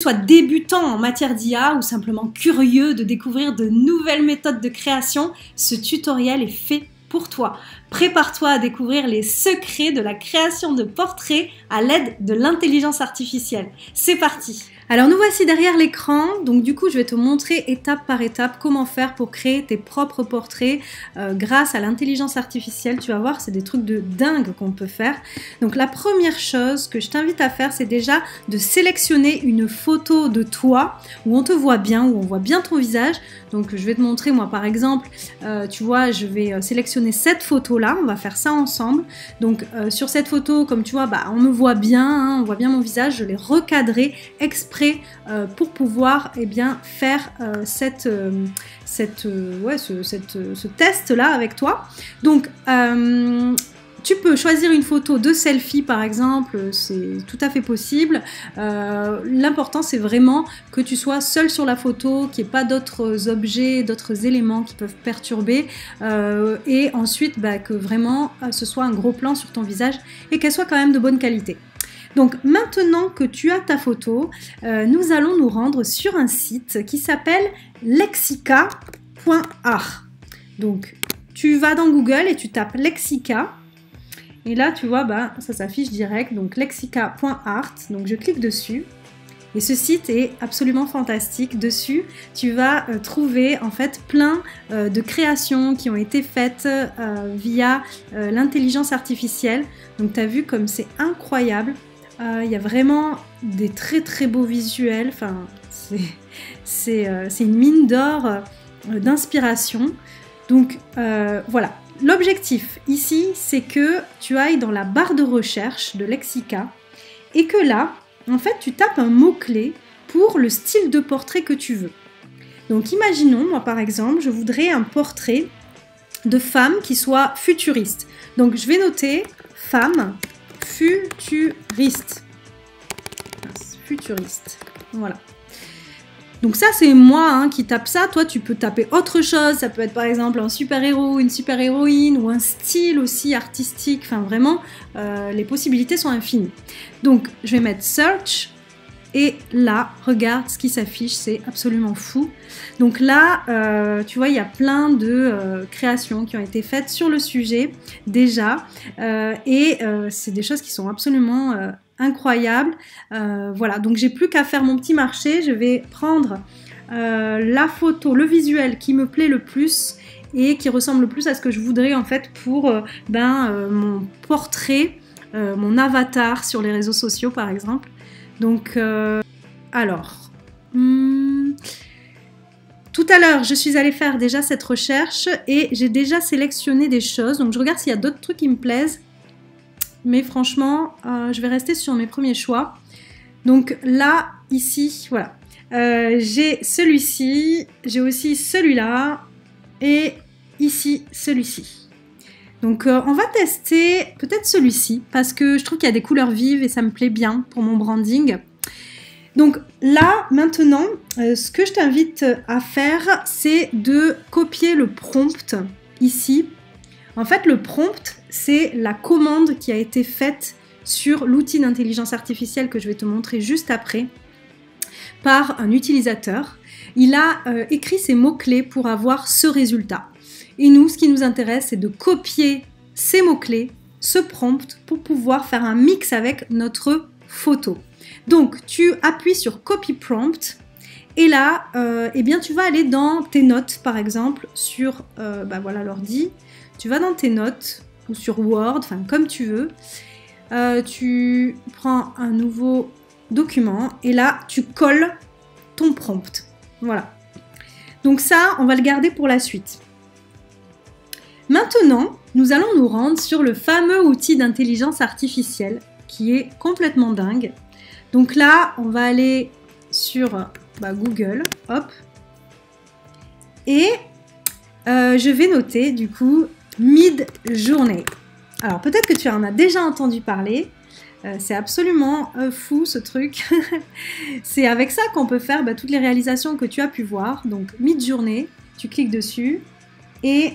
Sois débutant en matière d'IA ou simplement curieux de découvrir de nouvelles méthodes de création, ce tutoriel est fait pour toi. Prépare-toi à découvrir les secrets de la création de portraits à l'aide de l'intelligence artificielle. C'est parti! Alors nous voici derrière l'écran, donc du coup je vais te montrer étape par étape comment faire pour créer tes propres portraits grâce à l'intelligence artificielle. Tu vas voir, c'est des trucs de dingue qu'on peut faire. Donc la première chose que je t'invite à faire, c'est déjà de sélectionner une photo de toi où on te voit bien, où on voit bien ton visage. Donc je vais te montrer, moi par exemple, tu vois, je vais sélectionner cette photo-là, on va faire ça ensemble. Donc sur cette photo, comme tu vois, on me voit bien, hein, on voit bien mon visage, je l'ai recadré exprès pour pouvoir faire ce test-là avec toi. Donc, tu peux choisir une photo de selfie par exemple, c'est tout à fait possible. L'important c'est vraiment que tu sois seul sur la photo, qu'il n'y ait pas d'autres objets, d'autres éléments qui peuvent perturber et ensuite que vraiment ce soit un gros plan sur ton visage et qu'elle soit quand même de bonne qualité. Donc maintenant que tu as ta photo, nous allons nous rendre sur un site qui s'appelle lexica.art. Donc tu vas dans Google et tu tapes Lexica. Et là tu vois, ça s'affiche direct, donc lexica.art. Donc je clique dessus. Et ce site est absolument fantastique. Dessus, tu vas trouver en fait plein de créations qui ont été faites via l'intelligence artificielle. Donc tu as vu comme c'est incroyable. Il y a vraiment des très très beaux visuels, enfin, c'est une mine d'or d'inspiration. Donc voilà, l'objectif ici c'est que tu ailles dans la barre de recherche de Lexica et que là, en fait, tu tapes un mot-clé pour le style de portrait que tu veux. Donc imaginons, moi par exemple, je voudrais un portrait de femme qui soit futuriste. Donc je vais noter femme futuriste. Voilà. Donc ça c'est moi qui tape ça. Toi tu peux taper autre chose. Ça peut être par exemple un super-héros, une super-héroïne ou un style aussi artistique. Enfin vraiment, les possibilités sont infinies. Donc je vais mettre search. Et là, regarde ce qui s'affiche, c'est absolument fou. Donc là, tu vois, il y a plein de créations qui ont été faites sur le sujet déjà. C'est des choses qui sont absolument incroyables. Voilà, donc j'ai plus qu'à faire mon petit marché. Je vais prendre la photo, le visuel qui me plaît le plus et qui ressemble le plus à ce que je voudrais en fait pour mon portrait, mon avatar sur les réseaux sociaux par exemple. Donc, alors, tout à l'heure, je suis allée faire déjà cette recherche et j'ai déjà sélectionné des choses. Donc, je regarde s'il y a d'autres trucs qui me plaisent. Mais franchement, je vais rester sur mes premiers choix. Donc là, ici, voilà. J'ai celui-ci, j'ai aussi celui-là et ici, celui-ci. Donc on va tester peut-être celui-ci parce que je trouve qu'il y a des couleurs vives et ça me plaît bien pour mon branding. Donc là, maintenant, ce que je t'invite à faire, c'est de copier le prompt ici. En fait, le prompt, c'est la commande qui a été faite sur l'outil d'intelligence artificielle que je vais te montrer juste après par un utilisateur. Il a écrit ces mots-clés pour avoir ce résultat. Et nous, ce qui nous intéresse, c'est de copier ces mots-clés, ce prompt, pour pouvoir faire un mix avec notre photo. Donc, tu appuies sur Copy Prompt et là, tu vas aller dans tes notes, par exemple, sur voilà l'ordi. Tu vas dans tes notes ou sur Word, enfin comme tu veux. Tu prends un nouveau document et là, tu colles ton prompt. Voilà. Donc ça, on va le garder pour la suite. Maintenant, nous allons nous rendre sur le fameux outil d'intelligence artificielle qui est complètement dingue. Donc là, on va aller sur Google, hop, et je vais noter du coup Midjourney. Alors peut-être que tu en as déjà entendu parler, c'est absolument fou ce truc. C'est avec ça qu'on peut faire toutes les réalisations que tu as pu voir. Donc Midjourney, tu cliques dessus et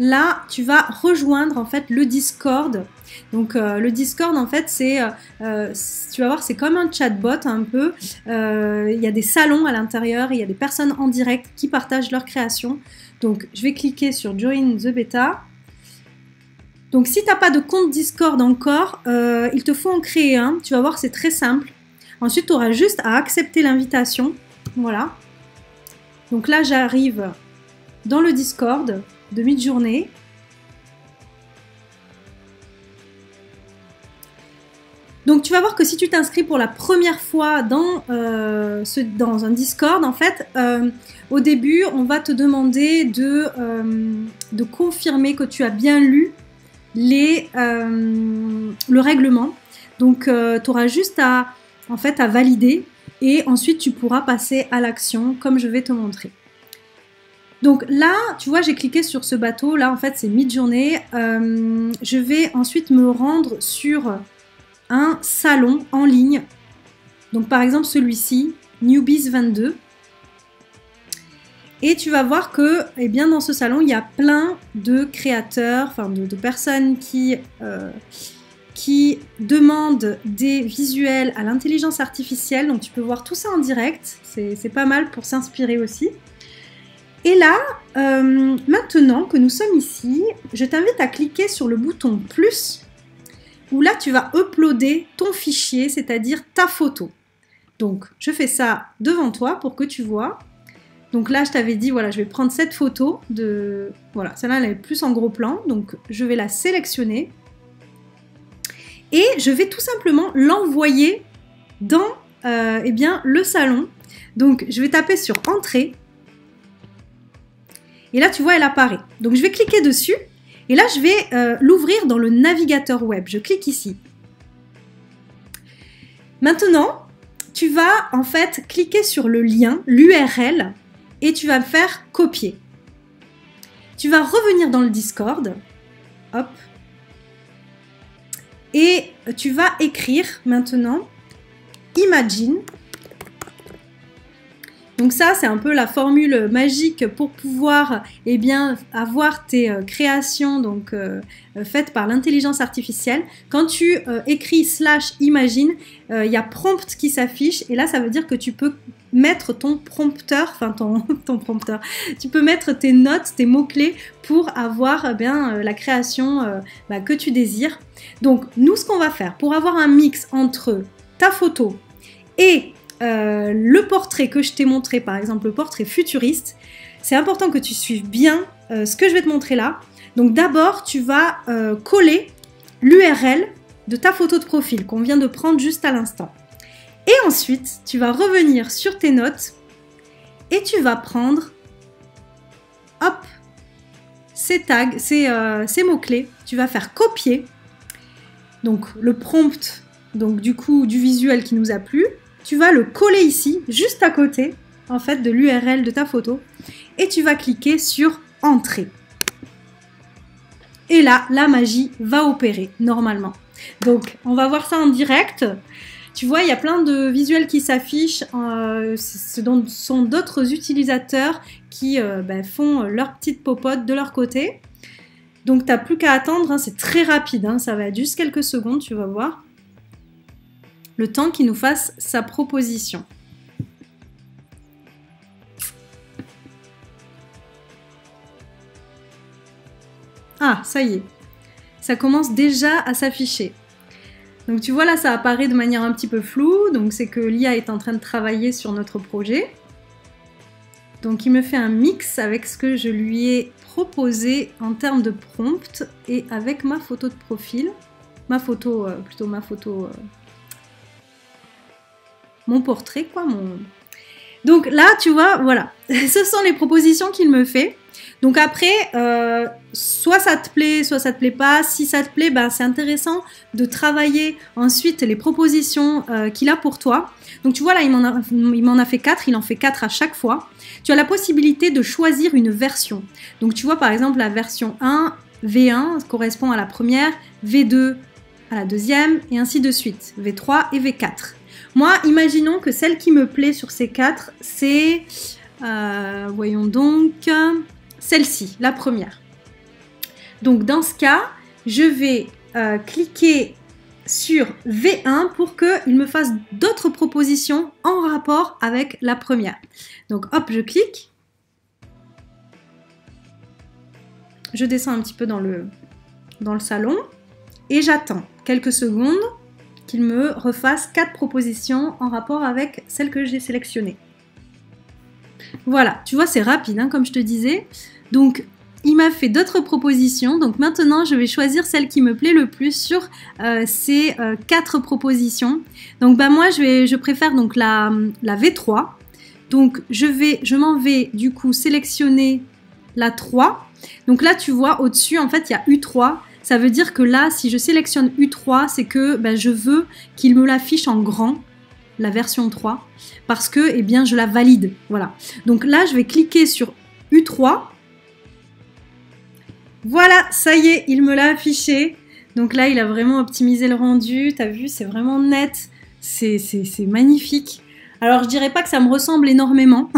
là, tu vas rejoindre en fait le Discord. Donc le Discord en fait tu vas voir, c'est comme un chatbot un peu. Il y a des salons à l'intérieur, il y a des personnes en direct qui partagent leurs créations. Donc je vais cliquer sur Join the Beta. Donc si tu n'as pas de compte Discord encore, il te faut en créer un. Tu vas voir, c'est très simple. Ensuite, tu auras juste à accepter l'invitation. Voilà. Donc là, j'arrive dans le Discord de Midjourney. Donc tu vas voir que si tu t'inscris pour la première fois dans un Discord, en fait, au début, on va te demander de confirmer que tu as bien lu le règlement. Donc tu auras juste à valider et ensuite tu pourras passer à l'action comme je vais te montrer. Donc là, tu vois, j'ai cliqué sur ce bateau. Là, en fait, c'est Midjourney. Je vais ensuite me rendre sur un salon en ligne. Donc, par exemple, celui-ci, Newbies 22. Et tu vas voir que, eh bien, dans ce salon, il y a plein de créateurs, enfin, de personnes qui demandent des visuels à l'intelligence artificielle. Donc, tu peux voir tout ça en direct. C'est pas mal pour s'inspirer aussi. Et là, maintenant que nous sommes ici, je t'invite à cliquer sur le bouton plus, où là, tu vas uploader ton fichier, c'est-à-dire ta photo. Donc, je fais ça devant toi pour que tu vois. Donc là, je t'avais dit, voilà, je vais prendre cette photo voilà, celle-là, elle est plus en gros plan. Donc, je vais la sélectionner. Et je vais tout simplement l'envoyer dans eh bien, le salon. Donc, je vais taper sur Entrée. Et là, tu vois, elle apparaît. Donc, je vais cliquer dessus. Et là, je vais l'ouvrir dans le navigateur web. Je clique ici. Maintenant, tu vas en fait cliquer sur le lien, l'URL, et tu vas faire copier. Tu vas revenir dans le Discord. Hop. Et tu vas écrire maintenant Imagine. Donc ça, c'est un peu la formule magique pour pouvoir eh bien, avoir tes créations donc, faites par l'intelligence artificielle. Quand tu écris /imagine, il y a prompt qui s'affiche et là, ça veut dire que tu peux mettre ton prompteur, enfin ton prompteur, tu peux mettre tes notes, tes mots-clés pour avoir eh bien, la création que tu désires. Donc nous, ce qu'on va faire pour avoir un mix entre ta photo et le portrait que je t'ai montré, par exemple le portrait futuriste, c'est important que tu suives bien ce que je vais te montrer là. Donc d'abord, tu vas coller l'URL de ta photo de profil qu'on vient de prendre juste à l'instant. Et ensuite, tu vas revenir sur tes notes et tu vas prendre, hop, ces tags, ces mots-clés, tu vas faire copier. Donc le prompt, donc du coup du visuel qui nous a plu. Tu vas le coller ici, juste à côté, en fait, de l'URL de ta photo. Et tu vas cliquer sur Entrée. Et là, la magie va opérer, normalement. Donc, on va voir ça en direct. Tu vois, il y a plein de visuels qui s'affichent. Ce sont d'autres utilisateurs qui font leur petite popote de leur côté. Donc, tu n'as plus qu'à attendre. Hein, c'est très rapide. Hein, ça va être juste quelques secondes, tu vas voir. Le temps qu'il nous fasse sa proposition. Ah, ça y est. Ça commence déjà à s'afficher. Donc tu vois là, ça apparaît de manière un petit peu floue. Donc c'est que l'IA est en train de travailler sur notre projet. Donc il me fait un mix avec ce que je lui ai proposé en termes de prompt et avec ma photo de profil. Mon portrait, quoi. Donc là, tu vois, voilà. Ce sont les propositions qu'il me fait. Donc après, soit ça te plaît, soit ça te plaît pas. Si ça te plaît, c'est intéressant de travailler ensuite les propositions qu'il a pour toi. Donc tu vois là, il m'en a fait 4, il en fait 4 à chaque fois. Tu as la possibilité de choisir une version. Donc tu vois par exemple la version 1, V1 correspond à la première, V2 à la deuxième et ainsi de suite, V3 et V4. Moi, imaginons que celle qui me plaît sur ces 4, c'est, voyons donc, celle-ci, la première. Donc dans ce cas, je vais cliquer sur V1 pour qu'il me fasse d'autres propositions en rapport avec la première. Donc hop, je clique. Je descends un petit peu dans le salon et j'attends quelques secondes qu'il me refasse 4 propositions en rapport avec celle que j'ai sélectionnée. Voilà, tu vois, c'est rapide, hein, comme je te disais. Donc, il m'a fait d'autres propositions. Donc maintenant, je vais choisir celle qui me plaît le plus sur ces 4 propositions. Donc moi, je préfère donc la V3. Donc je m'en vais du coup sélectionner la 3. Donc là, tu vois, au-dessus, en fait, il y a U3. Ça veut dire que là, si je sélectionne U3, c'est que je veux qu'il me l'affiche en grand, la version 3, parce que eh bien, je la valide. Voilà. Donc là, je vais cliquer sur U3. Voilà, ça y est, il me l'a affiché. Donc là, il a vraiment optimisé le rendu. Tu as vu, c'est vraiment net. C'est magnifique. Alors, je dirais pas que ça me ressemble énormément.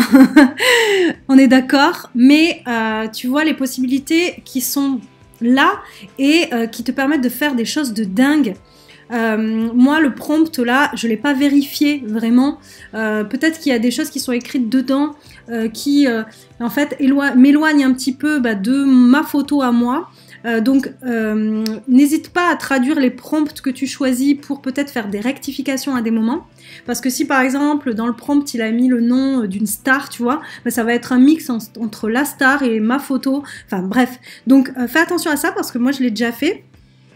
On est d'accord. Mais tu vois les possibilités qui sont là et qui te permettent de faire des choses de dingue. Moi, le prompt là, je ne l'ai pas vérifié vraiment. Peut-être qu'il y a des choses qui sont écrites dedans qui en fait m'éloignent un petit peu de ma photo à moi. Donc n'hésite pas à traduire les prompts que tu choisis pour peut-être faire des rectifications à des moments. Parce que si par exemple dans le prompt il a mis le nom d'une star, tu vois, ça va être un mix entre la star et ma photo. Enfin bref, donc fais attention à ça parce que moi je l'ai déjà fait.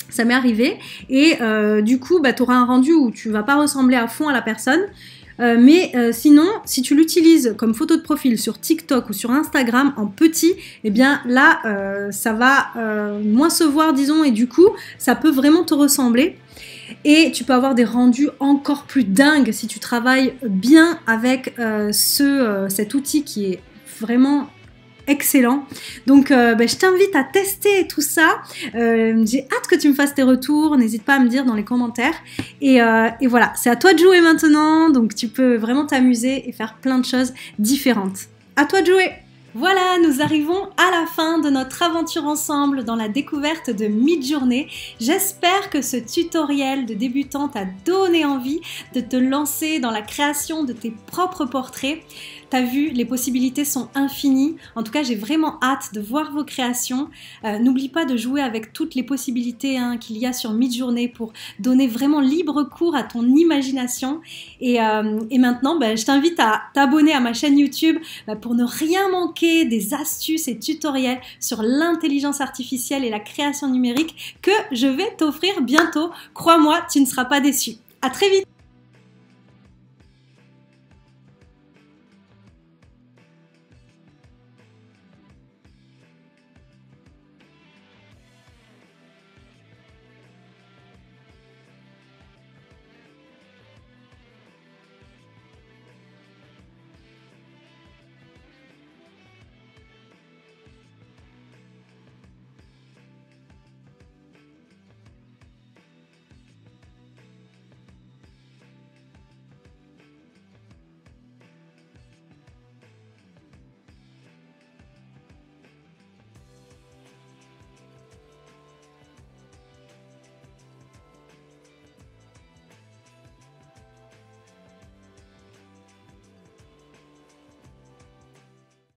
Ça m'est arrivé et du coup tu auras un rendu où tu vas pas ressembler à fond à la personne. Mais sinon, si tu l'utilises comme photo de profil sur TikTok ou sur Instagram en petit, eh bien là, ça va moins se voir, disons, et du coup, ça peut vraiment te ressembler. Et tu peux avoir des rendus encore plus dingues si tu travailles bien avec cet outil qui est vraiment excellent. Donc je t'invite à tester tout ça. J'ai hâte que tu me fasses tes retours. N'hésite pas à me dire dans les commentaires. Et voilà, c'est à toi de jouer maintenant. Donc tu peux vraiment t'amuser et faire plein de choses différentes. À toi de jouer! Voilà, nous arrivons à la fin de notre aventure ensemble dans la découverte de Midjourney. J'espère que ce tutoriel de débutante t'a donné envie de te lancer dans la création de tes propres portraits. T'as vu, les possibilités sont infinies. En tout cas, j'ai vraiment hâte de voir vos créations. N'oublie pas de jouer avec toutes les possibilités qu'il y a sur Midjourney pour donner vraiment libre cours à ton imagination. Et maintenant, je t'invite à t'abonner à ma chaîne YouTube pour ne rien manquer des astuces et tutoriels sur l'intelligence artificielle et la création numérique que je vais t'offrir bientôt. Crois-moi, tu ne seras pas déçu. À très vite!